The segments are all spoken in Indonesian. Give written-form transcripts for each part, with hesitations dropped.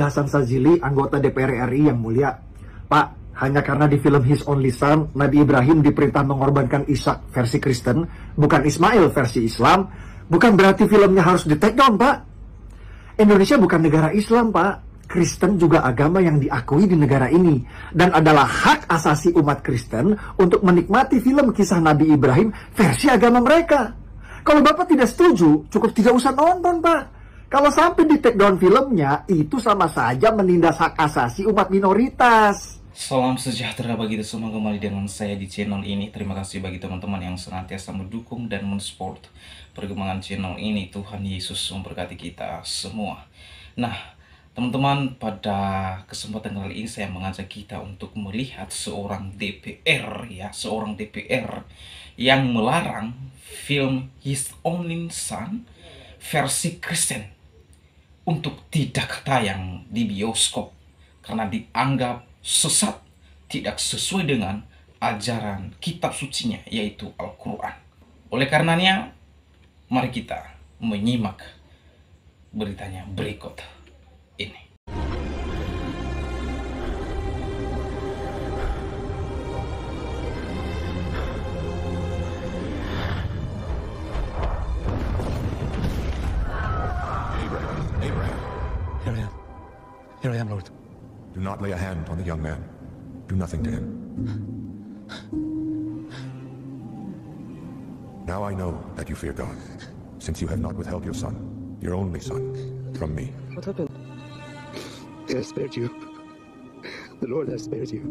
Hasan Sazili, anggota DPR RI yang mulia. Pak, hanya karena di film His Only Son, Nabi Ibrahim diperintah mengorbankan Ishak versi Kristen, bukan Ismail versi Islam, bukan berarti filmnya harus di take down, Pak. Indonesia bukan negara Islam, Pak. Kristen juga agama yang diakui di negara ini. Dan adalah hak asasi umat Kristen untuk menikmati film kisah Nabi Ibrahim versi agama mereka. Kalau Bapak tidak setuju, cukup tidak usah nonton, Pak. Kalau sampai di take down filmnya, itu sama saja menindas hak asasi umat minoritas. Salam sejahtera bagi kita semua, kembali dengan saya di channel ini. Terima kasih bagi teman-teman yang senantiasa mendukung dan mensupport perkembangan channel ini. Tuhan Yesus memberkati kita semua. Nah, teman-teman, pada kesempatan kali ini saya mengajak kita untuk melihat seorang DPR yang melarang film His Only Son versi Kristen untuk tidak tayang di bioskop karena dianggap sesat, tidak sesuai dengan ajaran kitab sucinya, yaitu Al-Quran. Oleh karenanya, mari kita menyimak beritanya berikut ini. Abraham. Here I am, Lord. Do not lay a hand on the young man. Do nothing to him. Now I know that you fear God, since you have not withheld your son, your only son, from me. What happened? I spared you. The Lord has spared you.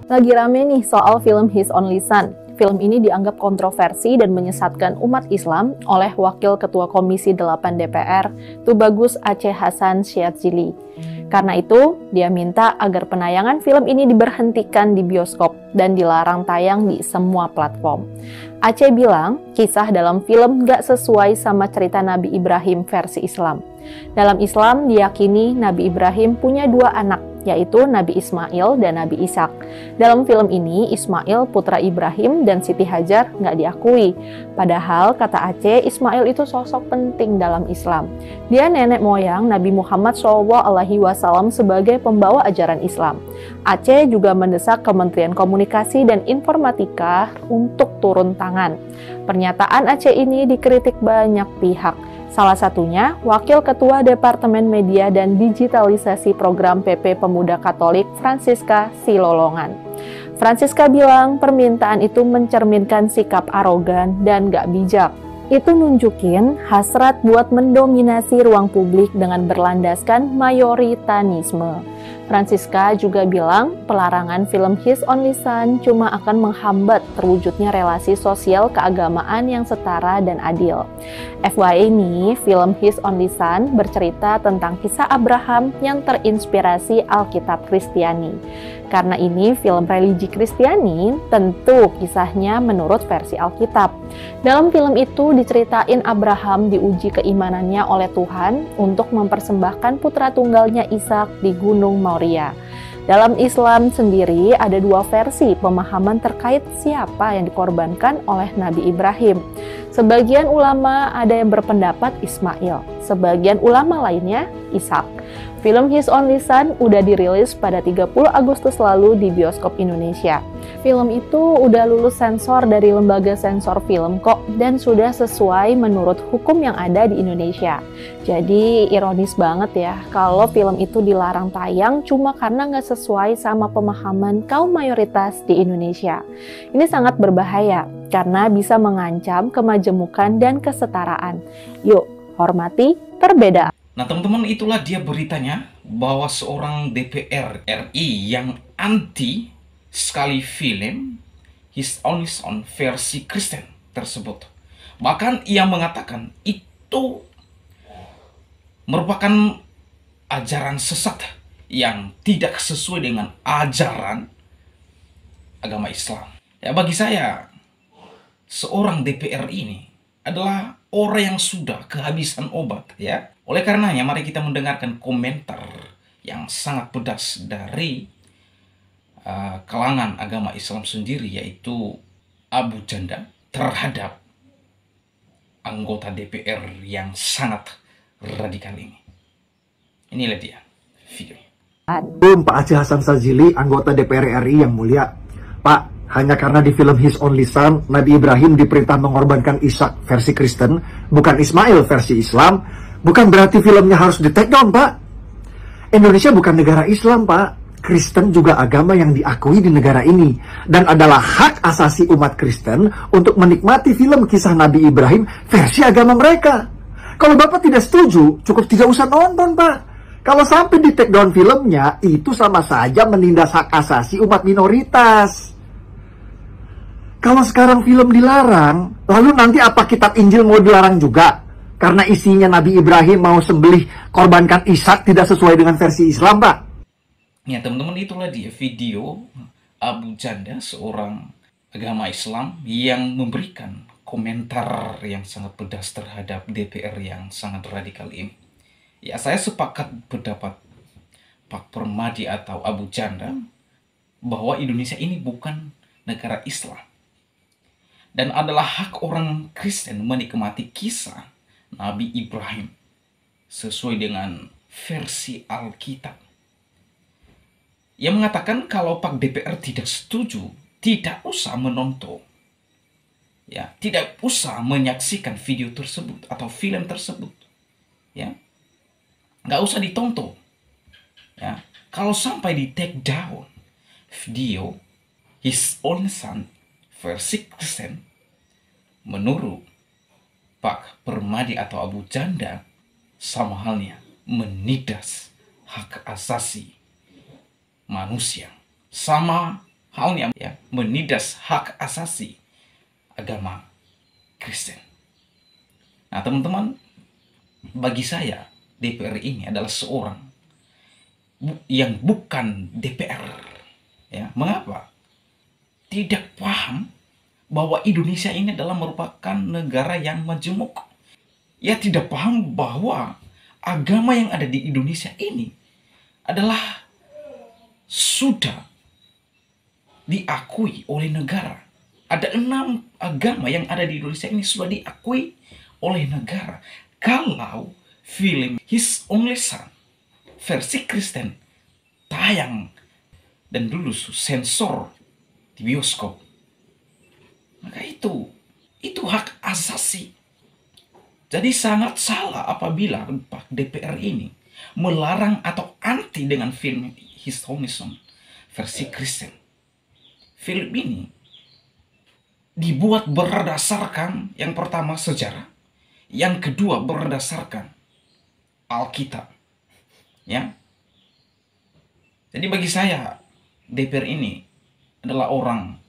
Lagi rame nih soal film His Only Son. Film ini dianggap kontroversi dan menyesatkan umat Islam oleh Wakil Ketua Komisi 8 DPR, Tubagus Aceh Hasan Syadzili. Karena itu, dia minta agar penayangan film ini diberhentikan di bioskop dan dilarang tayang di semua platform. Aceh bilang, kisah dalam film gak sesuai sama cerita Nabi Ibrahim versi Islam. Dalam Islam, diyakini Nabi Ibrahim punya dua anak, yaitu Nabi Ismail dan Nabi Ishak. Dalam film ini, Ismail putra Ibrahim dan Siti Hajar nggak diakui. Padahal, kata Aceh, Ismail itu sosok penting dalam Islam. Dia nenek moyang Nabi Muhammad SAW sebagai pembawa ajaran Islam. Aceh juga mendesak Kementerian Komunikasi dan Informatika untuk turun tangan. Pernyataan Aceh ini dikritik banyak pihak. Salah satunya, Wakil Ketua Departemen Media dan Digitalisasi Program PP Pemuda Katolik, Francisca Silolongan. Francisca bilang permintaan itu mencerminkan sikap arogan dan gak bijak. Itu nunjukin hasrat buat mendominasi ruang publik dengan berlandaskan mayoritarisme. Francisca juga bilang pelarangan film His Only Son cuma akan menghambat terwujudnya relasi sosial keagamaan yang setara dan adil. FYI nih, film His Only Son bercerita tentang kisah Abraham yang terinspirasi Alkitab Kristiani. Karena ini film religi Kristiani, tentu kisahnya menurut versi Alkitab. Dalam film itu diceritain Abraham diuji keimanannya oleh Tuhan untuk mempersembahkan putra tunggalnya Ishak di Gunung Moria. Dalam Islam sendiri ada dua versi pemahaman terkait siapa yang dikorbankan oleh Nabi Ibrahim. Sebagian ulama ada yang berpendapat Ismail, sebagian ulama lainnya Ishak. Film His Only Son udah dirilis pada 30 Agustus lalu di bioskop Indonesia. Film itu udah lulus sensor dari lembaga sensor film kok, dan sudah sesuai menurut hukum yang ada di Indonesia. Jadi ironis banget ya kalau film itu dilarang tayang cuma karena nggak sesuai sama pemahaman kaum mayoritas di Indonesia. Ini sangat berbahaya karena bisa mengancam kemajemukan dan kesetaraan. Yuk, hormati perbedaan. Nah, teman-teman, itulah dia beritanya bahwa seorang DPR RI yang anti sekali film His Only Son versi Kristen tersebut. Bahkan ia mengatakan itu merupakan ajaran sesat yang tidak sesuai dengan ajaran agama Islam. Ya, bagi saya, seorang DPR ini adalah orang yang sudah kehabisan obat, ya. Oleh karenanya, mari kita mendengarkan komentar yang sangat pedas dari kalangan agama Islam sendiri, yaitu Abu Janda, terhadap anggota DPR yang sangat radikal ini. Inilah dia videonya. Pak Aceh Hasan Sazili, anggota DPR RI yang mulia. Pak, hanya karena di film His Only Son, Nabi Ibrahim diperintah mengorbankan Ishak versi Kristen, bukan Ismail versi Islam, bukan berarti filmnya harus di take down, Pak. Indonesia bukan negara Islam, Pak. Kristen juga agama yang diakui di negara ini, dan adalah hak asasi umat Kristen untuk menikmati film kisah Nabi Ibrahim versi agama mereka. Kalau Bapak tidak setuju, cukup tidak usah nonton, Pak. Kalau sampai di take down filmnya, itu sama saja menindas hak asasi umat minoritas. Kalau sekarang film dilarang, lalu nanti apa kitab Injil mau dilarang juga? Karena isinya Nabi Ibrahim mau sembelih korbankan Ishak tidak sesuai dengan versi Islam, Pak. Ya teman-teman, itulah dia video Abu Janda, seorang agama Islam yang memberikan komentar yang sangat pedas terhadap DPR yang sangat radikal ini. Ya, saya sepakat pendapat Pak Permadi atau Abu Janda bahwa Indonesia ini bukan negara Islam. Dan adalah hak orang Kristen menikmati kisah Nabi Ibrahim sesuai dengan versi Alkitab. Yang mengatakan kalau Pak DPR tidak setuju, tidak usah menonton. Ya, tidak usah menyaksikan video tersebut atau film tersebut. Ya. Nggak usah ditonton. Ya. Kalau sampai di take down video His Only Son versi Kristen, menurut Pak Permadi atau Abu Janda, sama halnya menindas hak asasi manusia, sama halnya ya menindas hak asasi agama Kristen. Nah teman-teman, bagi saya DPR ini adalah seorang yang bukan DPR. Ya, mengapa? Tidak paham bahwa Indonesia ini adalah merupakan negara yang majemuk. Ya, tidak paham bahwa agama yang ada di Indonesia ini adalah sudah diakui oleh negara. Ada 6 agama yang ada di Indonesia ini sudah diakui oleh negara. Kalau film His Only Son versi Kristen tayang dan dulu sensor di bioskop, maka itu hak asasi. Jadi sangat salah apabila Pak DPR ini melarang atau anti dengan film His Only Son versi Kristen. Film ini dibuat berdasarkan yang pertama sejarah, yang kedua berdasarkan Alkitab. Ya. Jadi bagi saya DPR ini adalah orang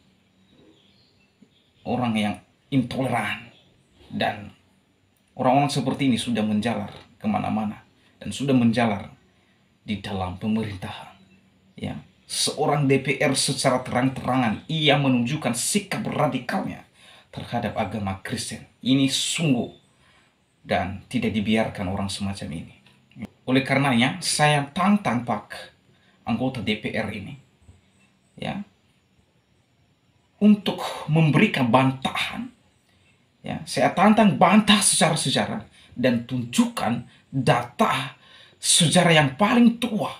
yang intoleran, dan orang-orang seperti ini sudah menjalar kemana-mana dan sudah menjalar di dalam pemerintahan. Ya, seorang DPR secara terang-terangan ia menunjukkan sikap radikalnya terhadap agama Kristen. Ini sungguh dan tidak dibiarkan orang semacam ini. Oleh karenanya saya tantang Pak anggota DPR ini, ya, untuk memberikan bantahan. Ya, saya tantang bantah secara sejarah dan tunjukkan data sejarah yang paling tua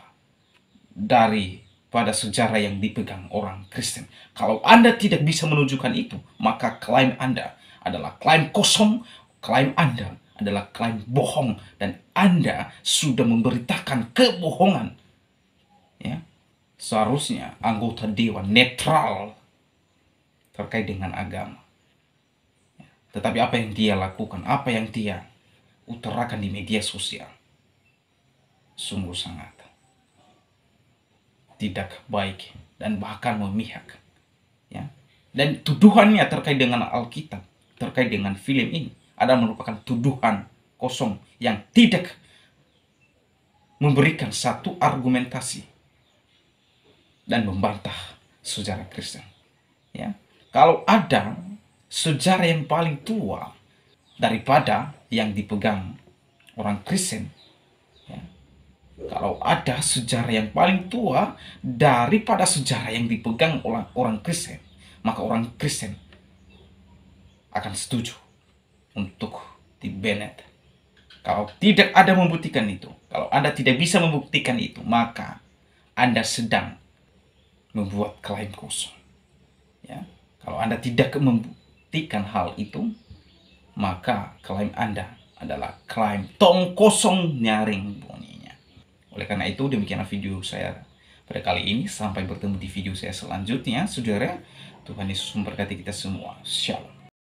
daripada sejarah yang dipegang orang Kristen. Kalau Anda tidak bisa menunjukkan itu, maka klaim Anda adalah klaim kosong, klaim Anda adalah klaim bohong, dan Anda sudah memberitakan kebohongan. Ya, seharusnya anggota dewan netral terkait dengan agama. Tetapi apa yang dia lakukan, apa yang dia utarakan di media sosial, sungguh sangat tidak baik dan bahkan memihak. Ya. Dan tuduhannya terkait dengan Alkitab, terkait dengan film ini, adalah merupakan tuduhan kosong yang tidak memberikan satu argumentasi dan membantah sejarah Kristen. Ya. Kalau ada sejarah yang paling tua daripada yang dipegang orang Kristen, ya, kalau ada sejarah yang paling tua daripada sejarah yang dipegang oleh orang Kristen, maka orang Kristen akan setuju untuk Bennett. Kalau tidak ada membuktikan itu, kalau Anda tidak bisa membuktikan itu, maka Anda sedang membuat klaim kosong. Ya, kalau Anda tidak membuktikan hal itu, maka klaim Anda adalah klaim tong kosong nyaring bunyinya. Oleh karena itu, demikianlah video saya pada kali ini. Sampai bertemu di video saya selanjutnya, saudara. Tuhan Yesus memberkati kita semua. Shalom.